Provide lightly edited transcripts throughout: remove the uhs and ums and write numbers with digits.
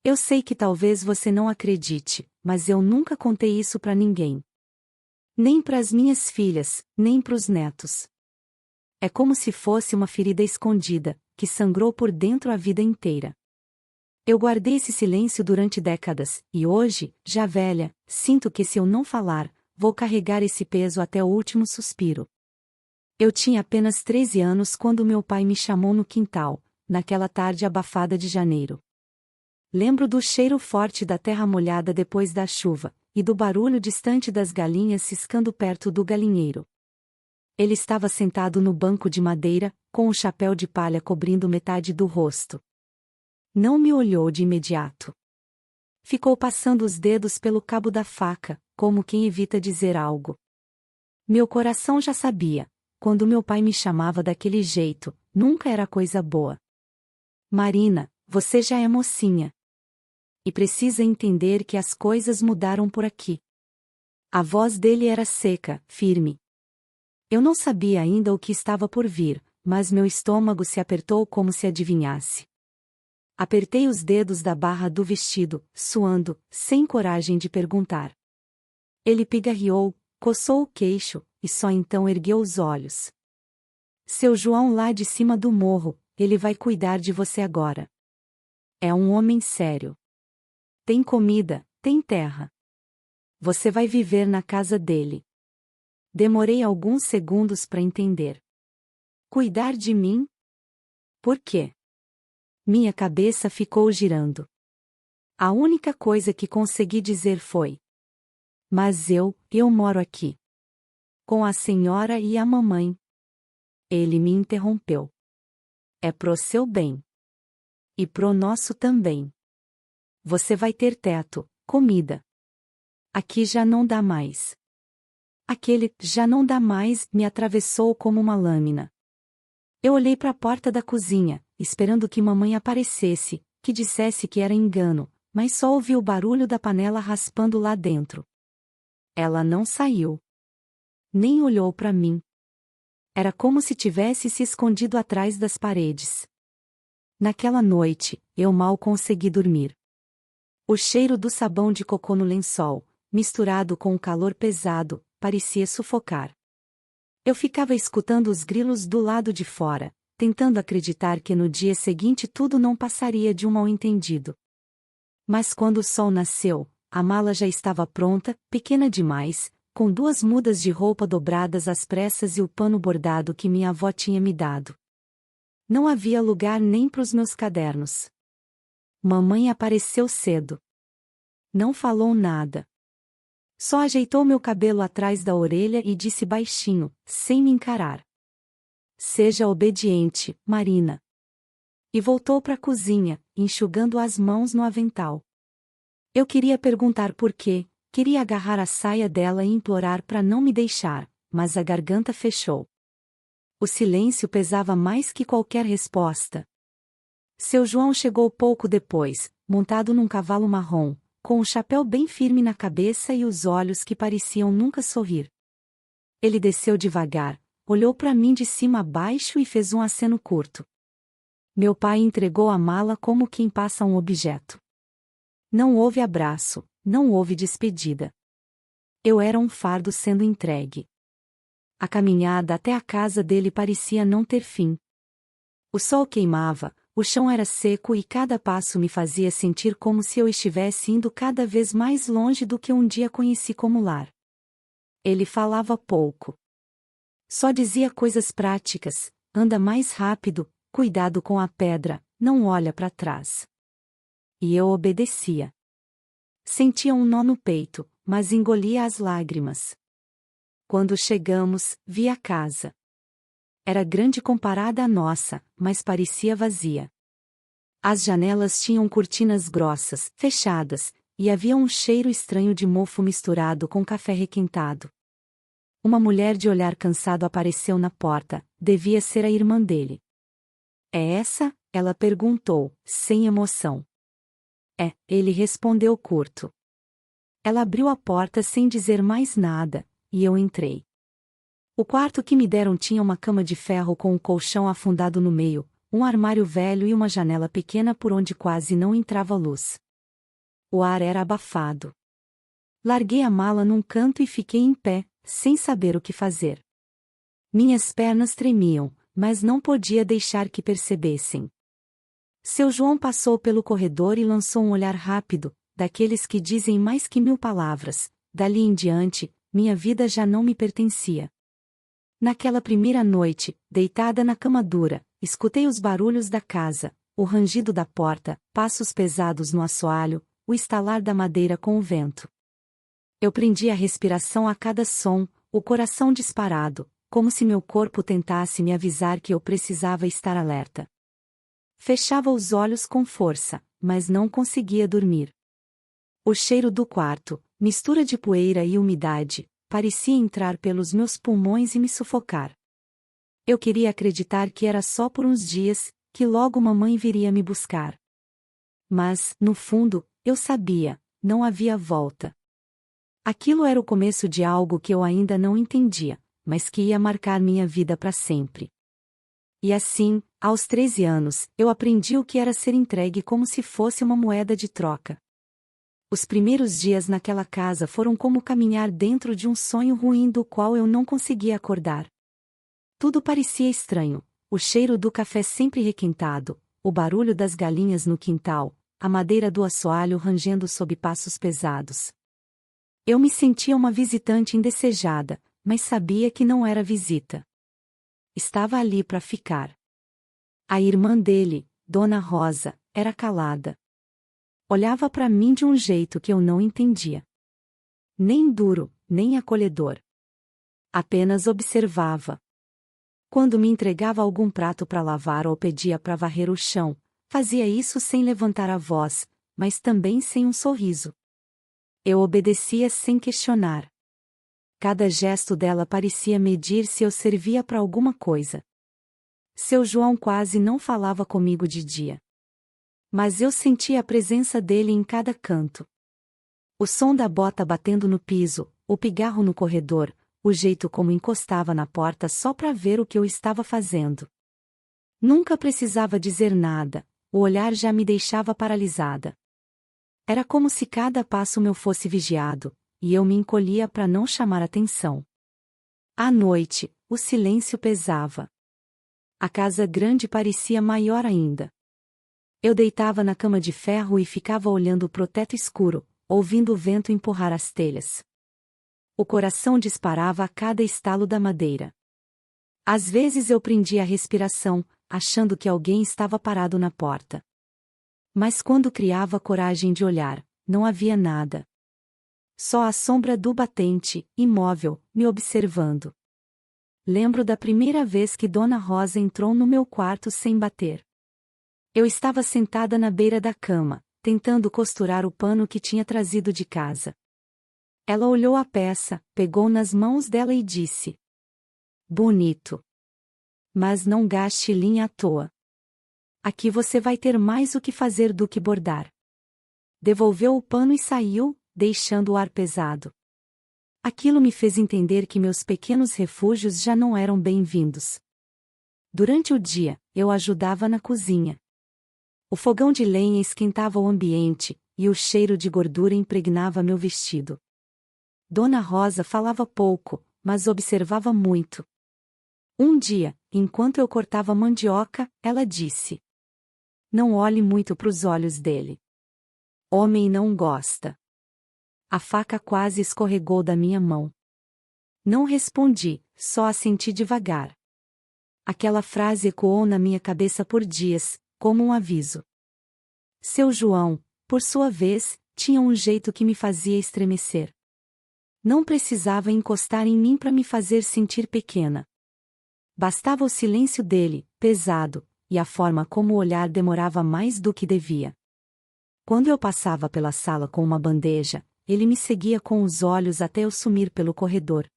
Eu sei que talvez você não acredite, mas eu nunca contei isso pra ninguém. Nem para as minhas filhas, nem para os netos. É como se fosse uma ferida escondida, que sangrou por dentro a vida inteira. Eu guardei esse silêncio durante décadas, e hoje, já velha, sinto que se eu não falar, vou carregar esse peso até o último suspiro. Eu tinha apenas 13 anos quando meu pai me chamou no quintal, naquela tarde abafada de janeiro. Lembro do cheiro forte da terra molhada depois da chuva, e do barulho distante das galinhas ciscando perto do galinheiro. Ele estava sentado no banco de madeira, com o chapéu de palha cobrindo metade do rosto. Não me olhou de imediato. Ficou passando os dedos pelo cabo da faca, como quem evita dizer algo. Meu coração já sabia, quando meu pai me chamava daquele jeito, nunca era coisa boa. Marina, você já é mocinha. E precisa entender que as coisas mudaram por aqui. A voz dele era seca, firme. Eu não sabia ainda o que estava por vir, mas meu estômago se apertou como se adivinhasse. Apertei os dedos da barra do vestido, suando, sem coragem de perguntar. Ele pigarreou, coçou o queixo, e só então ergueu os olhos. Seu João lá de cima do morro, ele vai cuidar de você agora. É um homem sério. Tem comida, tem terra. Você vai viver na casa dele. Demorei alguns segundos para entender. Cuidar de mim? Por quê? Minha cabeça ficou girando. A única coisa que consegui dizer foi: mas eu moro aqui. Com a senhora e a mamãe. Ele me interrompeu. É pro seu bem. E pro nosso também. Você vai ter teto, comida. Aqui já não dá mais. Aquele já não dá mais me atravessou como uma lâmina. Eu olhei para a porta da cozinha, esperando que mamãe aparecesse, que dissesse que era engano, mas só ouvi o barulho da panela raspando lá dentro. Ela não saiu. Nem olhou para mim. Era como se tivesse se escondido atrás das paredes. Naquela noite, eu mal consegui dormir. O cheiro do sabão de cocô no lençol, misturado com o calor pesado, parecia sufocar. Eu ficava escutando os grilos do lado de fora, tentando acreditar que no dia seguinte tudo não passaria de um mal-entendido. Mas quando o sol nasceu, a mala já estava pronta, pequena demais, com 2 mudas de roupa dobradas às pressas e o pano bordado que minha avó tinha me dado. Não havia lugar nem para os meus cadernos. Mamãe apareceu cedo. Não falou nada. Só ajeitou meu cabelo atrás da orelha e disse baixinho, sem me encarar: seja obediente, Marina. E voltou para a cozinha, enxugando as mãos no avental. Eu queria perguntar por quê, queria agarrar a saia dela e implorar para não me deixar, mas a garganta fechou. O silêncio pesava mais que qualquer resposta. Seu João chegou pouco depois, montado num cavalo marrom, com o chapéu bem firme na cabeça e os olhos que pareciam nunca sorrir. Ele desceu devagar, olhou para mim de cima a baixo e fez um aceno curto. Meu pai entregou a mala como quem passa um objeto. Não houve abraço, não houve despedida. Eu era um fardo sendo entregue. A caminhada até a casa dele parecia não ter fim. O sol queimava, o chão era seco e cada passo me fazia sentir como se eu estivesse indo cada vez mais longe do que um dia conheci como lar. Ele falava pouco. Só dizia coisas práticas: anda mais rápido, cuidado com a pedra, não olha para trás. E eu obedecia. Sentia um nó no peito, mas engolia as lágrimas. Quando chegamos, vi a casa. Era grande comparada à nossa, mas parecia vazia. As janelas tinham cortinas grossas, fechadas, e havia um cheiro estranho de mofo misturado com café requentado. Uma mulher de olhar cansado apareceu na porta, devia ser a irmã dele. É essa? Ela perguntou, sem emoção. É, ele respondeu curto. Ela abriu a porta sem dizer mais nada, e eu entrei. O quarto que me deram tinha uma cama de ferro com um colchão afundado no meio, um armário velho e uma janela pequena por onde quase não entrava luz. O ar era abafado. Larguei a mala num canto e fiquei em pé, sem saber o que fazer. Minhas pernas tremiam, mas não podia deixar que percebessem. Seu João passou pelo corredor e lançou um olhar rápido, daqueles que dizem mais que 1000 palavras. Dali em diante, minha vida já não me pertencia. Naquela primeira noite, deitada na cama dura, escutei os barulhos da casa, o rangido da porta, passos pesados no assoalho, o estalar da madeira com o vento. Eu prendi a respiração a cada som, o coração disparado, como se meu corpo tentasse me avisar que eu precisava estar alerta. Fechava os olhos com força, mas não conseguia dormir. O cheiro do quarto, mistura de poeira e umidade, parecia entrar pelos meus pulmões e me sufocar. Eu queria acreditar que era só por uns dias, que logo mamãe viria me buscar. Mas, no fundo, eu sabia, não havia volta. Aquilo era o começo de algo que eu ainda não entendia, mas que ia marcar minha vida para sempre. E assim, aos 13 anos, eu aprendi o que era ser entregue como se fosse uma moeda de troca. Os primeiros dias naquela casa foram como caminhar dentro de um sonho ruim do qual eu não conseguia acordar. Tudo parecia estranho, o cheiro do café sempre requentado, o barulho das galinhas no quintal, a madeira do assoalho rangendo sob passos pesados. Eu me sentia uma visitante indesejada, mas sabia que não era visita. Estava ali para ficar. A irmã dele, Dona Rosa, era calada. Olhava para mim de um jeito que eu não entendia. Nem duro, nem acolhedor. Apenas observava. Quando me entregava algum prato para lavar ou pedia para varrer o chão, fazia isso sem levantar a voz, mas também sem um sorriso. Eu obedecia sem questionar. Cada gesto dela parecia medir se eu servia para alguma coisa. Seu João quase não falava comigo de dia. Mas eu sentia a presença dele em cada canto. O som da bota batendo no piso, o pigarro no corredor, o jeito como encostava na porta só para ver o que eu estava fazendo. Nunca precisava dizer nada, o olhar já me deixava paralisada. Era como se cada passo meu fosse vigiado, e eu me encolhia para não chamar atenção. À noite, o silêncio pesava. A casa grande parecia maior ainda. Eu deitava na cama de ferro e ficava olhando pro teto escuro, ouvindo o vento empurrar as telhas. O coração disparava a cada estalo da madeira. Às vezes eu prendia a respiração, achando que alguém estava parado na porta. Mas quando criava coragem de olhar, não havia nada. Só a sombra do batente, imóvel, me observando. Lembro da primeira vez que Dona Rosa entrou no meu quarto sem bater. Eu estava sentada na beira da cama, tentando costurar o pano que tinha trazido de casa. Ela olhou a peça, pegou nas mãos dela e disse: "Bonito. Mas não gaste linha à toa. Aqui você vai ter mais o que fazer do que bordar." Devolveu o pano e saiu, deixando o ar pesado. Aquilo me fez entender que meus pequenos refúgios já não eram bem-vindos. Durante o dia, eu ajudava na cozinha. O fogão de lenha esquentava o ambiente, e o cheiro de gordura impregnava meu vestido. Dona Rosa falava pouco, mas observava muito. Um dia, enquanto eu cortava mandioca, ela disse: "Não olhe muito para os olhos dele. Homem não gosta." A faca quase escorregou da minha mão. Não respondi, só assenti devagar. Aquela frase ecoou na minha cabeça por dias, como um aviso. Seu João, por sua vez, tinha um jeito que me fazia estremecer. Não precisava encostar em mim para me fazer sentir pequena. Bastava o silêncio dele, pesado, e a forma como o olhar demorava mais do que devia. Quando eu passava pela sala com uma bandeja, ele me seguia com os olhos até eu sumir pelo corredor.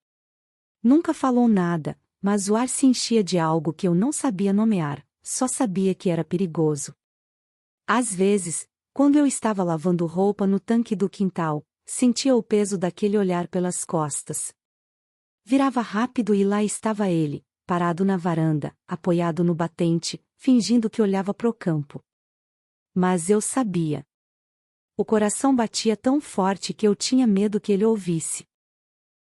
Nunca falou nada, mas o ar se enchia de algo que eu não sabia nomear, só sabia que era perigoso. Às vezes, quando eu estava lavando roupa no tanque do quintal, sentia o peso daquele olhar pelas costas. Virava rápido e lá estava ele, parado na varanda, apoiado no batente, fingindo que olhava pro campo. Mas eu sabia. O coração batia tão forte que eu tinha medo que ele ouvisse.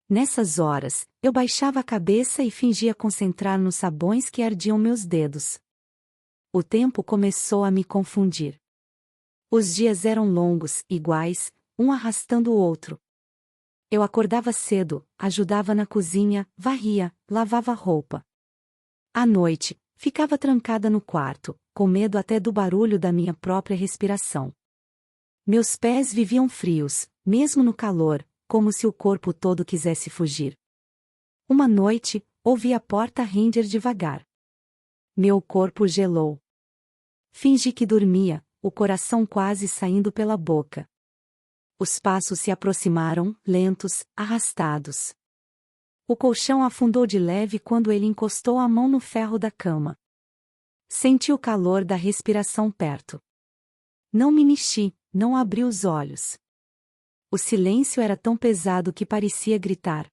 Nessas horas, eu baixava a cabeça e fingia concentrar nos sabões que ardiam meus dedos. O tempo começou a me confundir. Os dias eram longos, iguais, um arrastando o outro. Eu acordava cedo, ajudava na cozinha, varria, lavava roupa. À noite, ficava trancada no quarto, com medo até do barulho da minha própria respiração. Meus pés viviam frios, mesmo no calor, como se o corpo todo quisesse fugir. Uma noite, ouvi a porta render devagar. Meu corpo gelou. Fingi que dormia, o coração quase saindo pela boca. Os passos se aproximaram, lentos, arrastados. O colchão afundou de leve quando ele encostou a mão no ferro da cama. Senti o calor da respiração perto. Não me mexi, não abri os olhos. O silêncio era tão pesado que parecia gritar.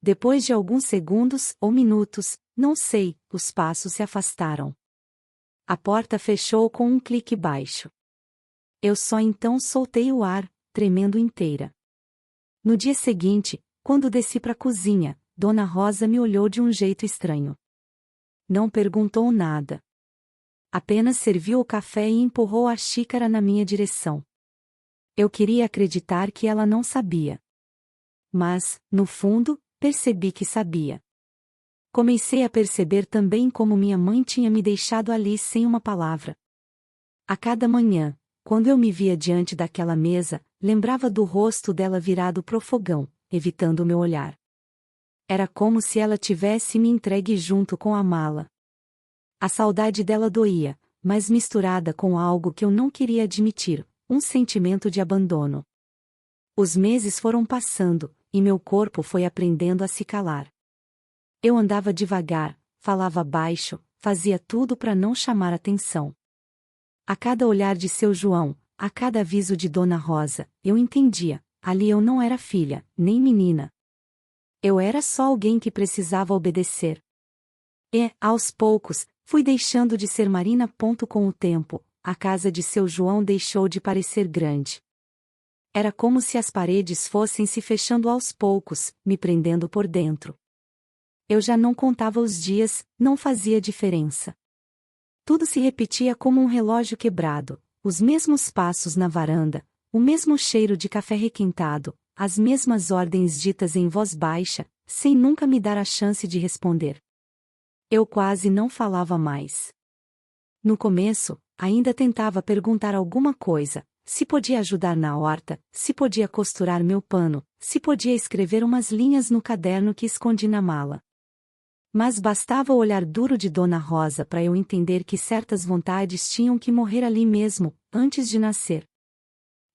Depois de alguns segundos ou minutos, não sei, os passos se afastaram. A porta fechou com um clique baixo. Eu só então soltei o ar, tremendo inteira. No dia seguinte, quando desci para a cozinha, Dona Rosa me olhou de um jeito estranho. Não perguntou nada. Apenas serviu o café e empurrou a xícara na minha direção. Eu queria acreditar que ela não sabia. Mas, no fundo, percebi que sabia. Comecei a perceber também como minha mãe tinha me deixado ali sem uma palavra. A cada manhã, quando eu me via diante daquela mesa, lembrava do rosto dela virado pro fogão, evitando o meu olhar. Era como se ela tivesse me entregue junto com a mala. A saudade dela doía, mas misturada com algo que eu não queria admitir, um sentimento de abandono. Os meses foram passando, e meu corpo foi aprendendo a se calar. Eu andava devagar, falava baixo, fazia tudo para não chamar atenção. A cada olhar de seu João, a cada aviso de Dona Rosa, eu entendia, ali eu não era filha, nem menina. Eu era só alguém que precisava obedecer. E, aos poucos, fui deixando de ser Marina. Com o tempo, a casa de seu João deixou de parecer grande. Era como se as paredes fossem se fechando aos poucos, me prendendo por dentro. Eu já não contava os dias, não fazia diferença. Tudo se repetia como um relógio quebrado, os mesmos passos na varanda, o mesmo cheiro de café requentado, as mesmas ordens ditas em voz baixa, sem nunca me dar a chance de responder. Eu quase não falava mais. No começo, ainda tentava perguntar alguma coisa, se podia ajudar na horta, se podia costurar meu pano, se podia escrever umas linhas no caderno que escondi na mala. Mas bastava o olhar duro de Dona Rosa para eu entender que certas vontades tinham que morrer ali mesmo, antes de nascer.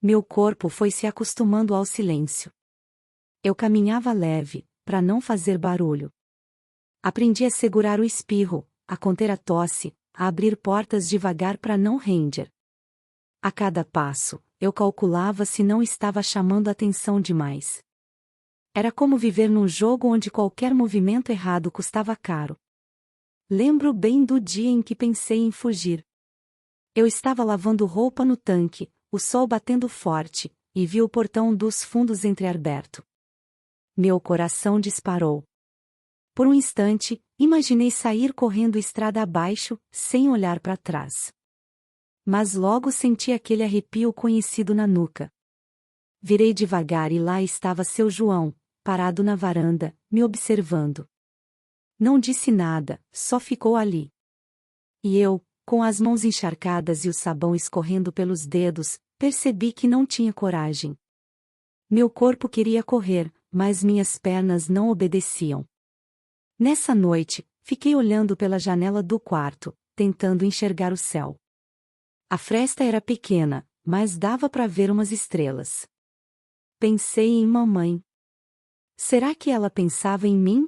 Meu corpo foi se acostumando ao silêncio. Eu caminhava leve, para não fazer barulho. Aprendi a segurar o espirro, a conter a tosse, a abrir portas devagar para não render. A cada passo, eu calculava se não estava chamando atenção demais. Era como viver num jogo onde qualquer movimento errado custava caro. Lembro bem do dia em que pensei em fugir. Eu estava lavando roupa no tanque, o sol batendo forte, e vi o portão dos fundos entreaberto. Meu coração disparou. Por um instante, imaginei sair correndo estrada abaixo, sem olhar para trás. Mas logo senti aquele arrepio conhecido na nuca. Virei devagar e lá estava seu João, parado na varanda, me observando. Não disse nada, só ficou ali. E eu, com as mãos encharcadas e o sabão escorrendo pelos dedos, percebi que não tinha coragem. Meu corpo queria correr, mas minhas pernas não obedeciam. Nessa noite, fiquei olhando pela janela do quarto, tentando enxergar o céu. A fresta era pequena, mas dava para ver umas estrelas. Pensei em mamãe. Será que ela pensava em mim?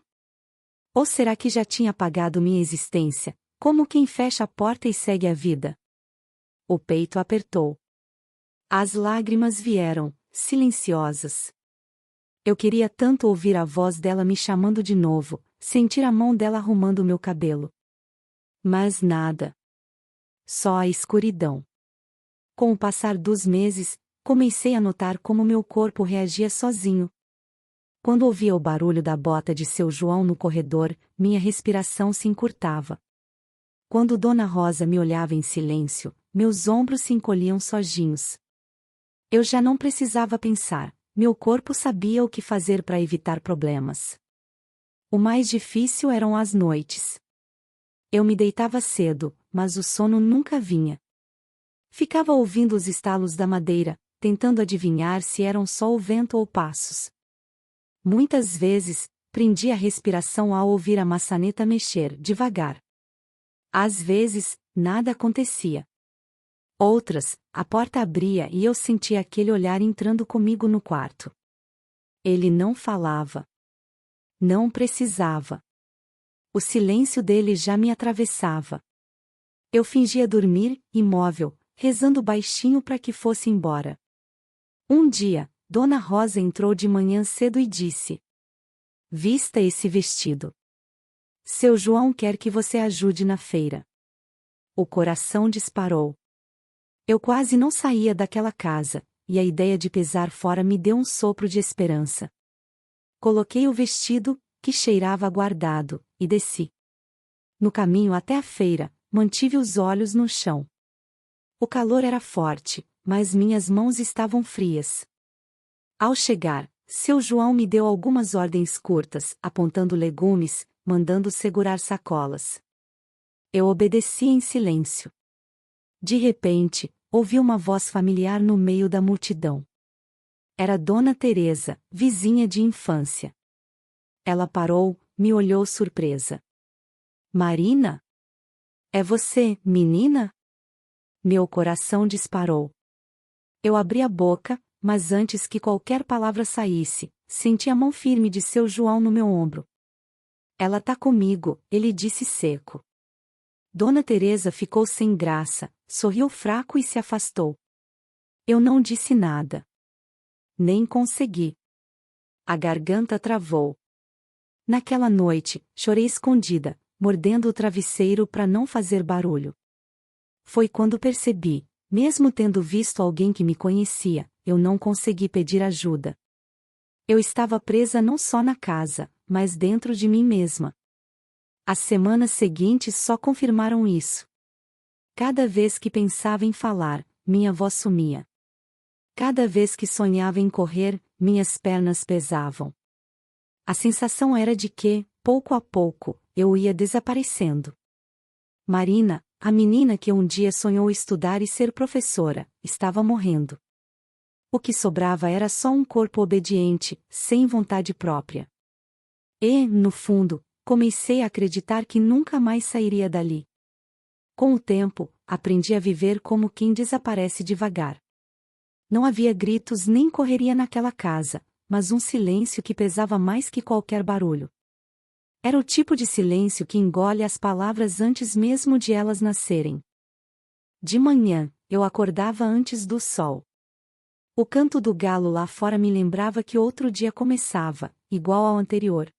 Ou será que já tinha apagado minha existência, como quem fecha a porta e segue a vida? O peito apertou. As lágrimas vieram, silenciosas. Eu queria tanto ouvir a voz dela me chamando de novo, sentir a mão dela arrumando o meu cabelo. Mas nada. Só a escuridão. Com o passar dos meses, comecei a notar como meu corpo reagia sozinho. Quando ouvia o barulho da bota de seu João no corredor, minha respiração se encurtava. Quando Dona Rosa me olhava em silêncio, meus ombros se encolhiam sozinhos. Eu já não precisava pensar, meu corpo sabia o que fazer para evitar problemas. O mais difícil eram as noites. Eu me deitava cedo, mas o sono nunca vinha. Ficava ouvindo os estalos da madeira, tentando adivinhar se eram só o vento ou passos. Muitas vezes, prendia a respiração ao ouvir a maçaneta mexer devagar. Às vezes, nada acontecia. Outras, a porta abria e eu sentia aquele olhar entrando comigo no quarto. Ele não falava. Não precisava. O silêncio dele já me atravessava. Eu fingia dormir, imóvel, rezando baixinho para que fosse embora. Um dia, Dona Rosa entrou de manhã cedo e disse: "Vista esse vestido. Seu João quer que você ajude na feira." O coração disparou. Eu quase não saía daquela casa, e a ideia de pesar fora me deu um sopro de esperança. Coloquei o vestido, que cheirava guardado, e desci. No caminho até a feira, mantive os olhos no chão. O calor era forte, mas minhas mãos estavam frias. Ao chegar, seu João me deu algumas ordens curtas, apontando legumes, mandando segurar sacolas. Eu obedeci em silêncio. De repente, ouvi uma voz familiar no meio da multidão. Era Dona Teresa, vizinha de infância. Ela parou, me olhou surpresa. "Marina? É você, menina?" Meu coração disparou. Eu abri a boca, mas antes que qualquer palavra saísse, senti a mão firme de seu João no meu ombro. "Ela tá comigo", ele disse seco. Dona Teresa ficou sem graça, sorriu fraco e se afastou. Eu não disse nada. Nem consegui. A garganta travou. Naquela noite, chorei escondida, mordendo o travesseiro para não fazer barulho. Foi quando percebi, mesmo tendo visto alguém que me conhecia, eu não consegui pedir ajuda. Eu estava presa não só na casa, mas dentro de mim mesma. As semanas seguintes só confirmaram isso. Cada vez que pensava em falar, minha voz sumia. Cada vez que sonhava em correr, minhas pernas pesavam. A sensação era de que, pouco a pouco, eu ia desaparecendo. Marina, a menina que um dia sonhou estudar e ser professora, estava morrendo. O que sobrava era só um corpo obediente, sem vontade própria. E, no fundo, comecei a acreditar que nunca mais sairia dali. Com o tempo, aprendi a viver como quem desaparece devagar. Não havia gritos nem correria naquela casa, mas um silêncio que pesava mais que qualquer barulho. Era o tipo de silêncio que engole as palavras antes mesmo de elas nascerem. De manhã, eu acordava antes do sol. O canto do galo lá fora me lembrava que outro dia começava, igual ao anterior.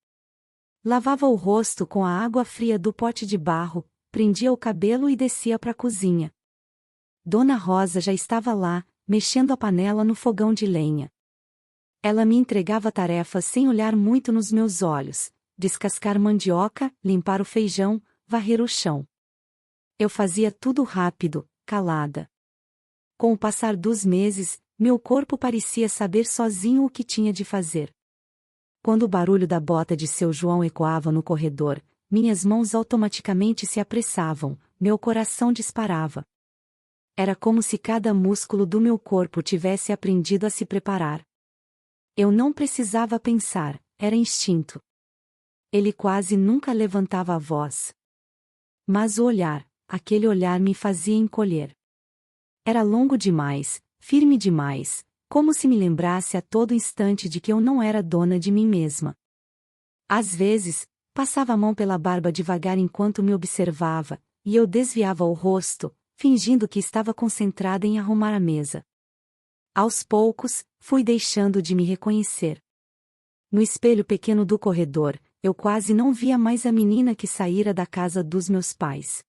Lavava o rosto com a água fria do pote de barro, prendia o cabelo e descia para a cozinha. Dona Rosa já estava lá, mexendo a panela no fogão de lenha. Ela me entregava tarefas sem olhar muito nos meus olhos: descascar mandioca, limpar o feijão, varrer o chão. Eu fazia tudo rápido, calada. Com o passar dos meses, meu corpo parecia saber sozinho o que tinha de fazer. Quando o barulho da bota de seu João ecoava no corredor, minhas mãos automaticamente se apressavam, meu coração disparava. Era como se cada músculo do meu corpo tivesse aprendido a se preparar. Eu não precisava pensar, era instinto. Ele quase nunca levantava a voz. Mas o olhar, aquele olhar me fazia encolher. Era longo demais, firme demais, como se me lembrasse a todo instante de que eu não era dona de mim mesma. Às vezes, passava a mão pela barba devagar enquanto me observava, e eu desviava o rosto, fingindo que estava concentrada em arrumar a mesa. Aos poucos, fui deixando de me reconhecer. No espelho pequeno do corredor, eu quase não via mais a menina que saíra da casa dos meus pais.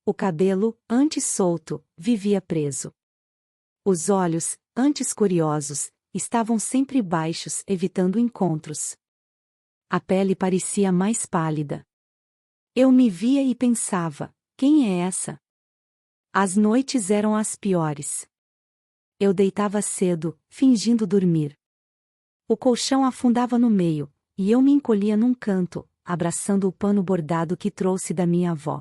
O cabelo, antes solto, vivia preso. Os olhos, antes curiosos, estavam sempre baixos, evitando encontros. A pele parecia mais pálida. Eu me via e pensava: quem é essa? As noites eram as piores. Eu deitava cedo, fingindo dormir. O colchão afundava no meio, e eu me encolhia num canto, abraçando o pano bordado que trouxe da minha avó.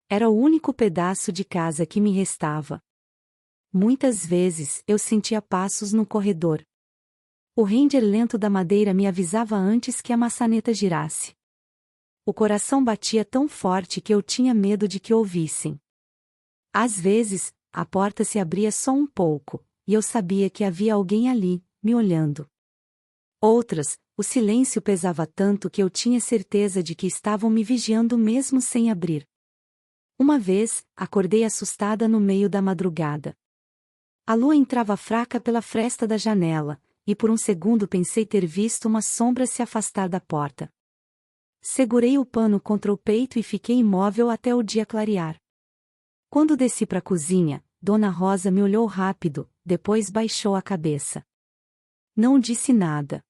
Era o único pedaço de casa que me restava. Muitas vezes eu sentia passos no corredor. O render lento da madeira me avisava antes que a maçaneta girasse. O coração batia tão forte que eu tinha medo de que ouvissem. Às vezes, a porta se abria só um pouco, e eu sabia que havia alguém ali, me olhando. Outras, o silêncio pesava tanto que eu tinha certeza de que estavam me vigiando mesmo sem abrir. Uma vez, acordei assustada no meio da madrugada. A lua entrava fraca pela fresta da janela, e por um segundo pensei ter visto uma sombra se afastar da porta. Segurei o pano contra o peito e fiquei imóvel até o dia clarear. Quando desci para a cozinha, Dona Rosa me olhou rápido, depois baixou a cabeça. Não disse nada.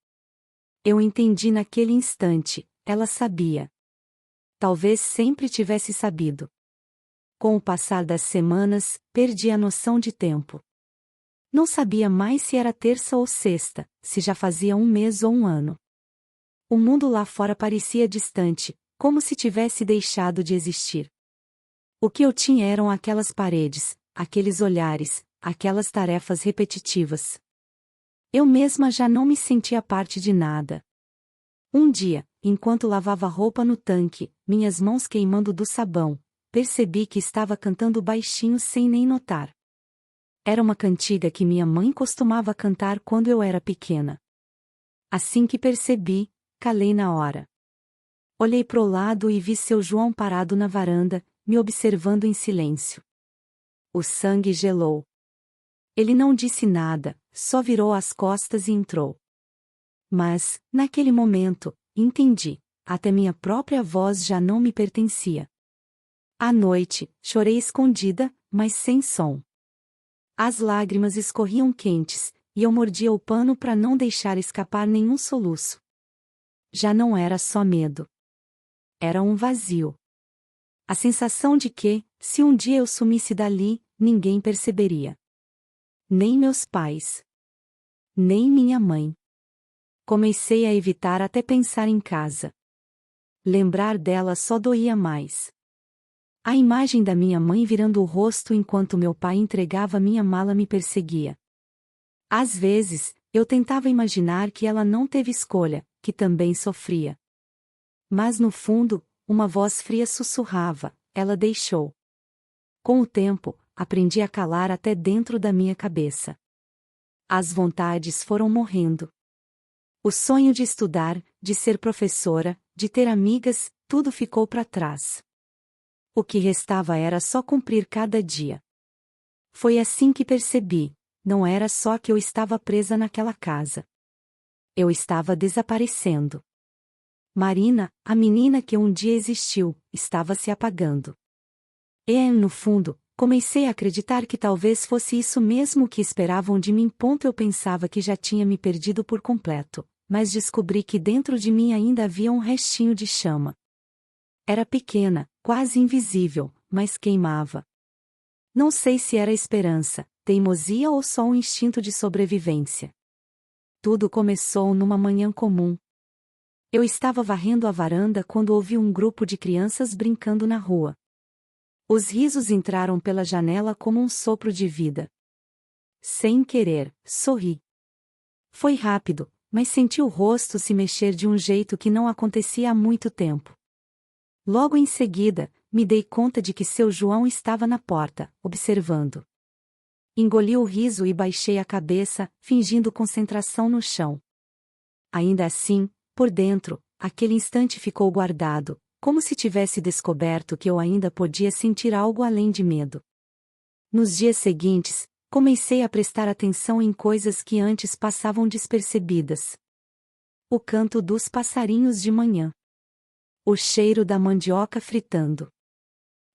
Eu entendi naquele instante, ela sabia. Talvez sempre tivesse sabido. Com o passar das semanas, perdi a noção de tempo. Não sabia mais se era terça ou sexta, se já fazia um mês ou um ano. O mundo lá fora parecia distante, como se tivesse deixado de existir. O que eu tinha eram aquelas paredes, aqueles olhares, aquelas tarefas repetitivas. Eu mesma já não me sentia parte de nada. Um dia, enquanto lavava roupa no tanque, minhas mãos queimando do sabão, percebi que estava cantando baixinho sem nem notar. Era uma cantiga que minha mãe costumava cantar quando eu era pequena. Assim que percebi, calei na hora. Olhei pro lado e vi seu João parado na varanda, me observando em silêncio. O sangue gelou. Ele não disse nada, só virou as costas e entrou. Mas, naquele momento, entendi, até minha própria voz já não me pertencia. À noite, chorei escondida, mas sem som. As lágrimas escorriam quentes, e eu mordia o pano para não deixar escapar nenhum soluço. Já não era só medo. Era um vazio. A sensação de que, se um dia eu sumisse dali, ninguém perceberia. Nem meus pais. Nem minha mãe. Comecei a evitar até pensar em casa. Lembrar dela só doía mais. A imagem da minha mãe virando o rosto enquanto meu pai entregava minha mala me perseguia. Às vezes, eu tentava imaginar que ela não teve escolha, que também sofria. Mas no fundo, uma voz fria sussurrava: ela deixou. Com o tempo, aprendi a calar até dentro da minha cabeça. As vontades foram morrendo. O sonho de estudar, de ser professora, de ter amigas, tudo ficou para trás. O que restava era só cumprir cada dia. Foi assim que percebi, não era só que eu estava presa naquela casa. Eu estava desaparecendo. Marina, a menina que um dia existiu, estava se apagando. E, no fundo, comecei a acreditar que talvez fosse isso mesmo que esperavam de mim. Eu pensava que já tinha me perdido por completo, mas descobri que dentro de mim ainda havia um restinho de chama. Era pequena, quase invisível, mas queimava. Não sei se era esperança, teimosia ou só um instinto de sobrevivência. Tudo começou numa manhã comum. Eu estava varrendo a varanda quando ouvi um grupo de crianças brincando na rua. Os risos entraram pela janela como um sopro de vida. Sem querer, sorri. Foi rápido, mas senti o rosto se mexer de um jeito que não acontecia há muito tempo. Logo em seguida, me dei conta de que seu João estava na porta, observando. Engoli o riso e baixei a cabeça, fingindo concentração no chão. Ainda assim, por dentro, aquele instante ficou guardado, como se tivesse descoberto que eu ainda podia sentir algo além de medo. Nos dias seguintes, comecei a prestar atenção em coisas que antes passavam despercebidas. O canto dos passarinhos de manhã. O cheiro da mandioca fritando.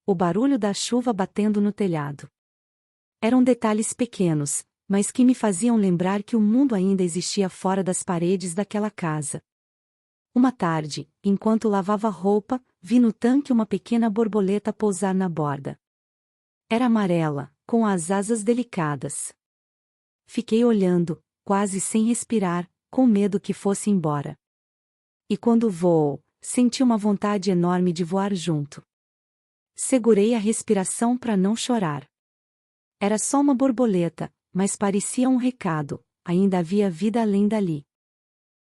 O barulho da chuva batendo no telhado. Eram detalhes pequenos, mas que me faziam lembrar que o mundo ainda existia fora das paredes daquela casa. Uma tarde, enquanto lavava roupa, vi no tanque uma pequena borboleta pousar na borda. Era amarela, com as asas delicadas. Fiquei olhando, quase sem respirar, com medo que fosse embora. E quando voou, senti uma vontade enorme de voar junto. Segurei a respiração para não chorar. Era só uma borboleta, mas parecia um recado, ainda havia vida além dali.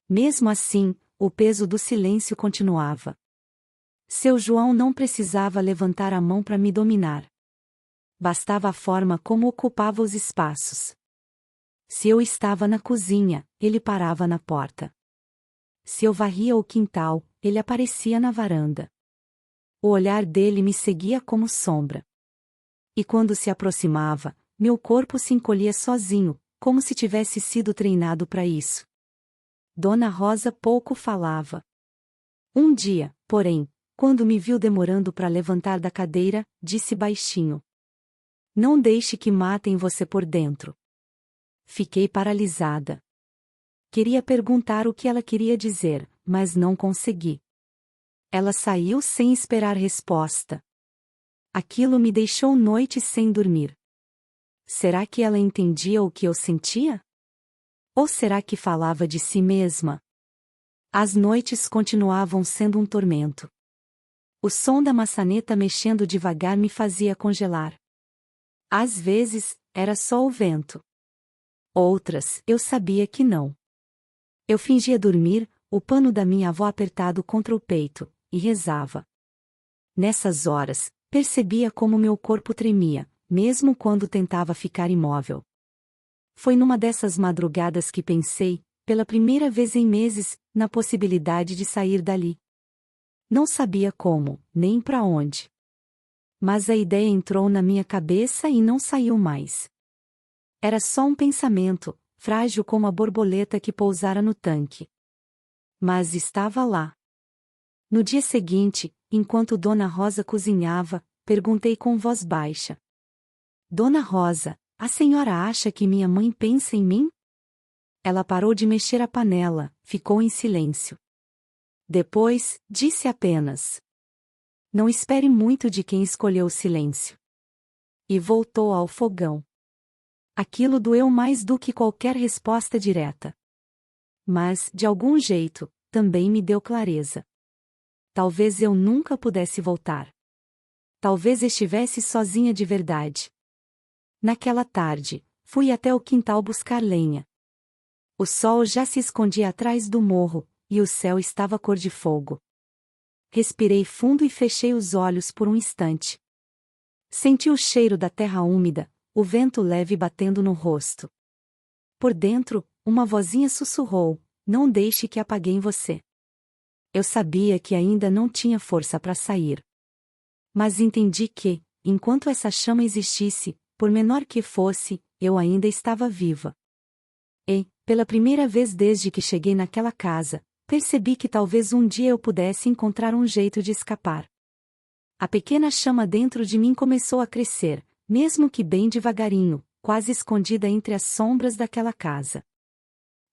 Mesmo assim, o peso do silêncio continuava. Seu João não precisava levantar a mão para me dominar. Bastava a forma como ocupava os espaços. Se eu estava na cozinha, ele parava na porta. Se eu varria o quintal, ele aparecia na varanda. O olhar dele me seguia como sombra. E quando se aproximava, meu corpo se encolhia sozinho, como se tivesse sido treinado para isso. Dona Rosa pouco falava. Um dia, porém, quando me viu demorando para levantar da cadeira, disse baixinho: "Não deixe que matem você por dentro." Fiquei paralisada. Queria perguntar o que ela queria dizer, mas não consegui. Ela saiu sem esperar resposta. Aquilo me deixou noites sem dormir. Será que ela entendia o que eu sentia? Ou será que falava de si mesma? As noites continuavam sendo um tormento. O som da maçaneta mexendo devagar me fazia congelar. Às vezes, era só o vento. Outras, eu sabia que não. Eu fingia dormir, o pano da minha avó apertado contra o peito, e rezava. Nessas horas, percebia como meu corpo tremia, mesmo quando tentava ficar imóvel. Foi numa dessas madrugadas que pensei, pela primeira vez em meses, na possibilidade de sair dali. Não sabia como, nem para onde. Mas a ideia entrou na minha cabeça e não saiu mais. Era só um pensamento, frágil como a borboleta que pousara no tanque. Mas estava lá. No dia seguinte, enquanto Dona Rosa cozinhava, perguntei com voz baixa: "Dona Rosa, a senhora acha que minha mãe pensa em mim?" Ela parou de mexer a panela, ficou em silêncio. Depois, disse apenas: "Não espere muito de quem escolheu o silêncio." E voltou ao fogão. Aquilo doeu mais do que qualquer resposta direta. Mas, de algum jeito, também me deu clareza. Talvez eu nunca pudesse voltar. Talvez estivesse sozinha de verdade. Naquela tarde, fui até o quintal buscar lenha. O sol já se escondia atrás do morro, e o céu estava cor de fogo. Respirei fundo e fechei os olhos por um instante. Senti o cheiro da terra úmida, o vento leve batendo no rosto. Por dentro, uma vozinha sussurrou: "Não deixe que apaguem você." Eu sabia que ainda não tinha força para sair. Mas entendi que, enquanto essa chama existisse, por menor que fosse, eu ainda estava viva. E, pela primeira vez desde que cheguei naquela casa, percebi que talvez um dia eu pudesse encontrar um jeito de escapar. A pequena chama dentro de mim começou a crescer, mesmo que bem devagarinho, quase escondida entre as sombras daquela casa.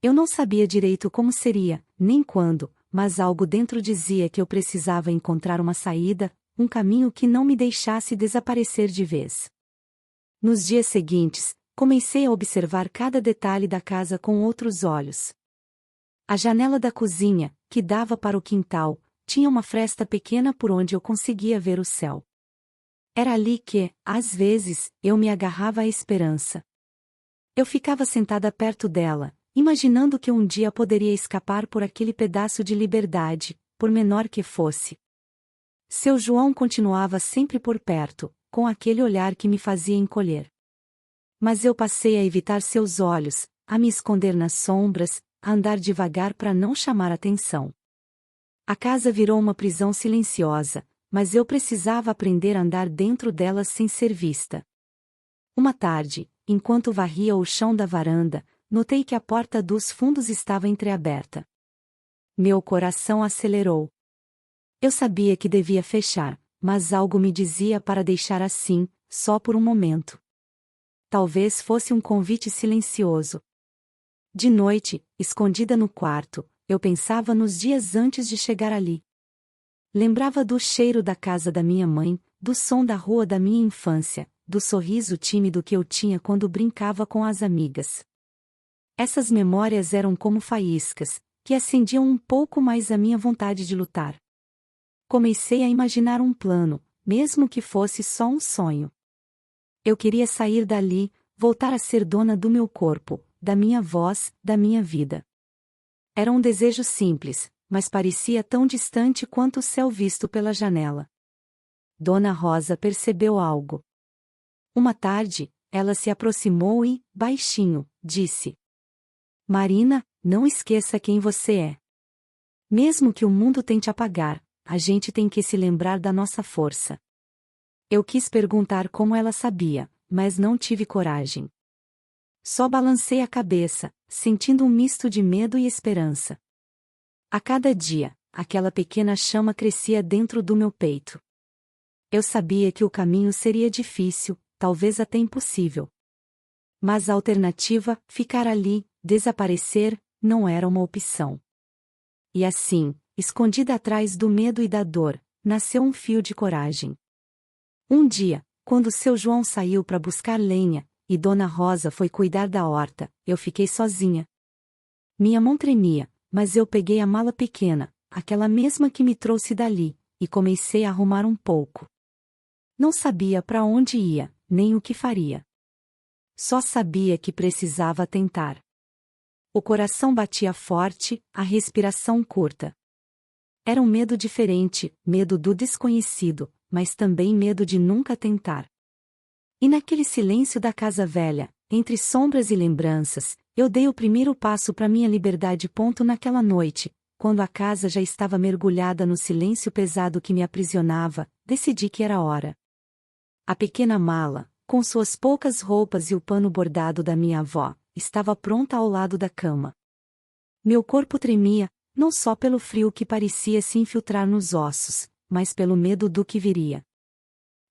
Eu não sabia direito como seria, nem quando, mas algo dentro dizia que eu precisava encontrar uma saída, um caminho que não me deixasse desaparecer de vez. Nos dias seguintes, comecei a observar cada detalhe da casa com outros olhos. A janela da cozinha, que dava para o quintal, tinha uma fresta pequena por onde eu conseguia ver o céu. Era ali que, às vezes, eu me agarrava à esperança. Eu ficava sentada perto dela, imaginando que um dia poderia escapar por aquele pedaço de liberdade, por menor que fosse. Seu João continuava sempre por perto, com aquele olhar que me fazia encolher. Mas eu passei a evitar seus olhos, a me esconder nas sombras, a andar devagar para não chamar atenção. A casa virou uma prisão silenciosa, mas eu precisava aprender a andar dentro dela sem ser vista. Uma tarde, enquanto varria o chão da varanda, notei que a porta dos fundos estava entreaberta. Meu coração acelerou. Eu sabia que devia fechar, mas algo me dizia para deixar assim, só por um momento. Talvez fosse um convite silencioso. De noite, escondida no quarto, eu pensava nos dias antes de chegar ali. Lembrava do cheiro da casa da minha mãe, do som da rua da minha infância, do sorriso tímido que eu tinha quando brincava com as amigas. Essas memórias eram como faíscas, que acendiam um pouco mais a minha vontade de lutar. Comecei a imaginar um plano, mesmo que fosse só um sonho. Eu queria sair dali, voltar a ser dona do meu corpo, da minha voz, da minha vida. Era um desejo simples, mas parecia tão distante quanto o céu visto pela janela. Dona Rosa percebeu algo. Uma tarde, ela se aproximou e, baixinho, disse: Marina, não esqueça quem você é. Mesmo que o mundo tente apagar, a gente tem que se lembrar da nossa força. Eu quis perguntar como ela sabia, mas não tive coragem. Só balancei a cabeça, sentindo um misto de medo e esperança. A cada dia, aquela pequena chama crescia dentro do meu peito. Eu sabia que o caminho seria difícil, talvez até impossível. Mas a alternativa, ficar ali, desaparecer, não era uma opção. E assim, escondida atrás do medo e da dor, nasceu um fio de coragem. Um dia, quando seu João saiu para buscar lenha, e Dona Rosa foi cuidar da horta, eu fiquei sozinha. Minha mão tremia, mas eu peguei a mala pequena, aquela mesma que me trouxe dali, e comecei a arrumar um pouco. Não sabia para onde ia, nem o que faria. Só sabia que precisava tentar. O coração batia forte, a respiração curta. Era um medo diferente, medo do desconhecido, mas também medo de nunca tentar. E naquele silêncio da casa velha, entre sombras e lembranças, eu dei o primeiro passo para minha liberdade. Naquela noite, quando a casa já estava mergulhada no silêncio pesado que me aprisionava, decidi que era hora. A pequena mala, com suas poucas roupas e o pano bordado da minha avó, estava pronta ao lado da cama. Meu corpo tremia, não só pelo frio que parecia se infiltrar nos ossos, mas pelo medo do que viria.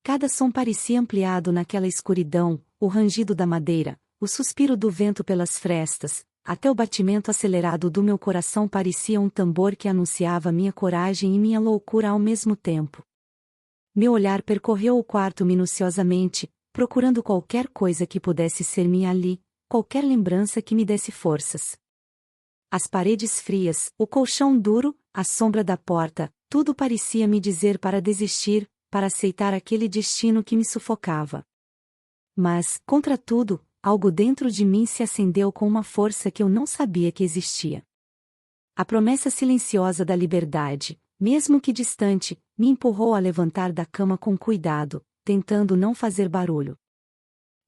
Cada som parecia ampliado naquela escuridão, o rangido da madeira, o suspiro do vento pelas frestas, até o batimento acelerado do meu coração parecia um tambor que anunciava minha coragem e minha loucura ao mesmo tempo. Meu olhar percorreu o quarto minuciosamente, procurando qualquer coisa que pudesse ser minha ali, qualquer lembrança que me desse forças. As paredes frias, o colchão duro, a sombra da porta, tudo parecia me dizer para desistir, para aceitar aquele destino que me sufocava. Mas, contra tudo, algo dentro de mim se acendeu com uma força que eu não sabia que existia. A promessa silenciosa da liberdade, mesmo que distante, me empurrou a levantar da cama com cuidado, tentando não fazer barulho.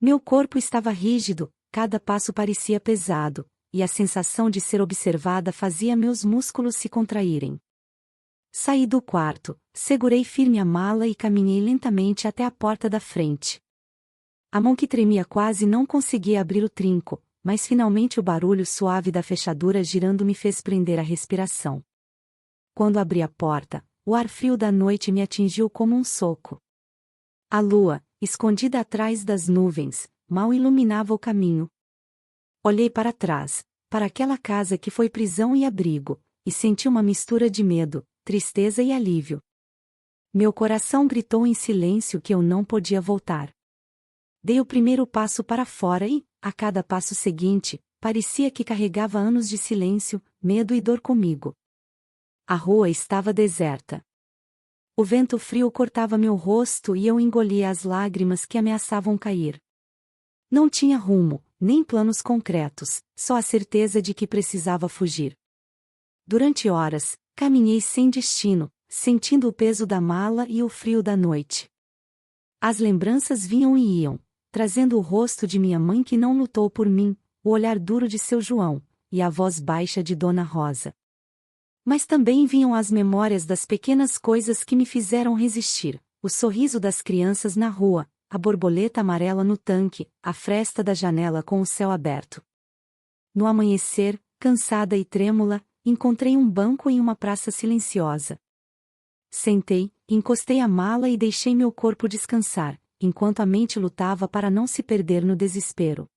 Meu corpo estava rígido, cada passo parecia pesado, e a sensação de ser observada fazia meus músculos se contraírem. Saí do quarto, segurei firme a mala e caminhei lentamente até a porta da frente. A mão que tremia quase não conseguia abrir o trinco, mas finalmente o barulho suave da fechadura girando me fez prender a respiração. Quando abri a porta, o ar frio da noite me atingiu como um soco. A lua, escondida atrás das nuvens, mal iluminava o caminho. Olhei para trás, para aquela casa que foi prisão e abrigo, e senti uma mistura de medo, tristeza e alívio. Meu coração gritou em silêncio que eu não podia voltar. Dei o primeiro passo para fora e, a cada passo seguinte, parecia que carregava anos de silêncio, medo e dor comigo. A rua estava deserta. O vento frio cortava meu rosto e eu engolia as lágrimas que ameaçavam cair. Não tinha rumo, nem planos concretos, só a certeza de que precisava fugir. Durante horas, caminhei sem destino, sentindo o peso da mala e o frio da noite. As lembranças vinham e iam, trazendo o rosto de minha mãe que não lutou por mim, o olhar duro de seu João, e a voz baixa de Dona Rosa. Mas também vinham as memórias das pequenas coisas que me fizeram resistir, o sorriso das crianças na rua, a borboleta amarela no tanque, a fresta da janela com o céu aberto. No amanhecer, cansada e trêmula, encontrei um banco em uma praça silenciosa. Sentei, encostei a mala e deixei meu corpo descansar, enquanto a mente lutava para não se perder no desespero.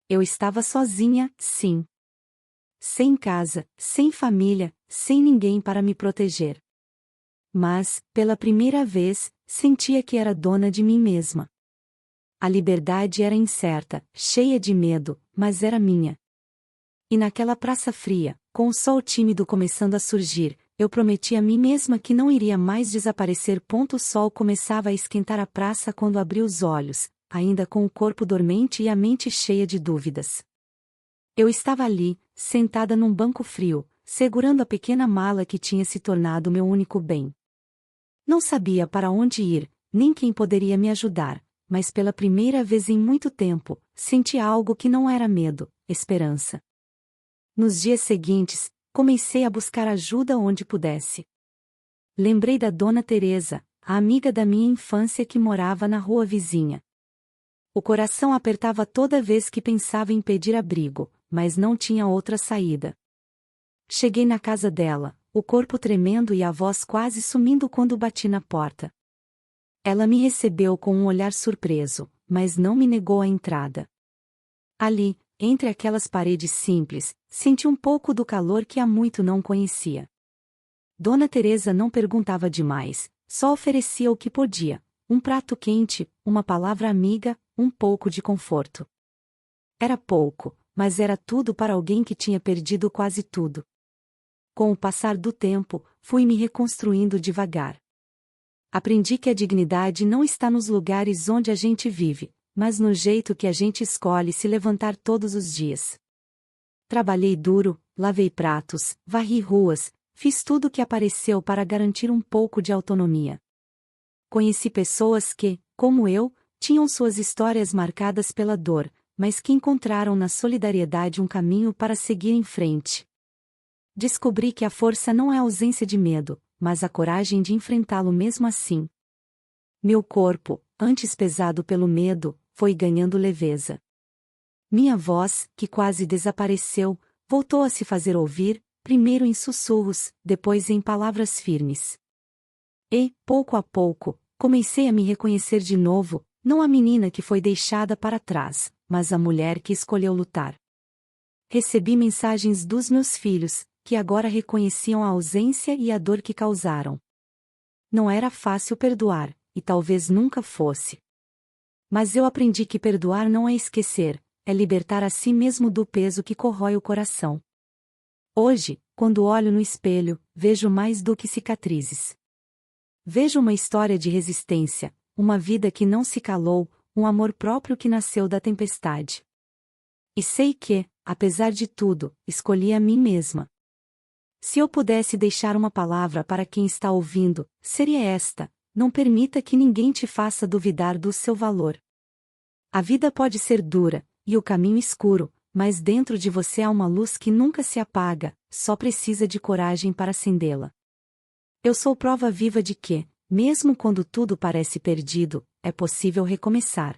Eu estava sozinha, sim. Sem casa, sem família, sem ninguém para me proteger. Mas, pela primeira vez, sentia que era dona de mim mesma. A liberdade era incerta, cheia de medo, mas era minha. E naquela praça fria, com o sol tímido começando a surgir, eu prometi a mim mesma que não iria mais desaparecer. O sol começava a esquentar a praça quando abri os olhos, ainda com o corpo dormente e a mente cheia de dúvidas. Eu estava ali, sentada num banco frio, segurando a pequena mala que tinha se tornado meu único bem. Não sabia para onde ir, nem quem poderia me ajudar, mas pela primeira vez em muito tempo, senti algo que não era medo, esperança. Nos dias seguintes, comecei a buscar ajuda onde pudesse. Lembrei da Dona Teresa, a amiga da minha infância que morava na rua vizinha. O coração apertava toda vez que pensava em pedir abrigo, mas não tinha outra saída. Cheguei na casa dela, o corpo tremendo e a voz quase sumindo quando bati na porta. Ela me recebeu com um olhar surpreso, mas não me negou a entrada. Ali, entre aquelas paredes simples, senti um pouco do calor que há muito não conhecia. Dona Teresa não perguntava demais, só oferecia o que podia: um prato quente, uma palavra amiga, um pouco de conforto. Era pouco, mas era tudo para alguém que tinha perdido quase tudo. Com o passar do tempo, fui me reconstruindo devagar. Aprendi que a dignidade não está nos lugares onde a gente vive, mas no jeito que a gente escolhe se levantar todos os dias. Trabalhei duro, lavei pratos, varri ruas, fiz tudo o que apareceu para garantir um pouco de autonomia. Conheci pessoas que, como eu, tinham suas histórias marcadas pela dor, mas que encontraram na solidariedade um caminho para seguir em frente. Descobri que a força não é a ausência de medo, mas a coragem de enfrentá-lo mesmo assim. Meu corpo, antes pesado pelo medo, foi ganhando leveza. Minha voz, que quase desapareceu, voltou a se fazer ouvir, primeiro em sussurros, depois em palavras firmes. E, pouco a pouco, comecei a me reconhecer de novo, não a menina que foi deixada para trás, mas a mulher que escolheu lutar. Recebi mensagens dos meus filhos, que agora reconheciam a ausência e a dor que causaram. Não era fácil perdoar, e talvez nunca fosse. Mas eu aprendi que perdoar não é esquecer, é libertar a si mesmo do peso que corrói o coração. Hoje, quando olho no espelho, vejo mais do que cicatrizes. Vejo uma história de resistência, uma vida que não se calou, um amor próprio que nasceu da tempestade. E sei que, apesar de tudo, escolhi a mim mesma. Se eu pudesse deixar uma palavra para quem está ouvindo, seria esta: não permita que ninguém te faça duvidar do seu valor. A vida pode ser dura, e o caminho escuro, mas dentro de você há uma luz que nunca se apaga, só precisa de coragem para acendê-la. Eu sou prova viva de que, mesmo quando tudo parece perdido, é possível recomeçar.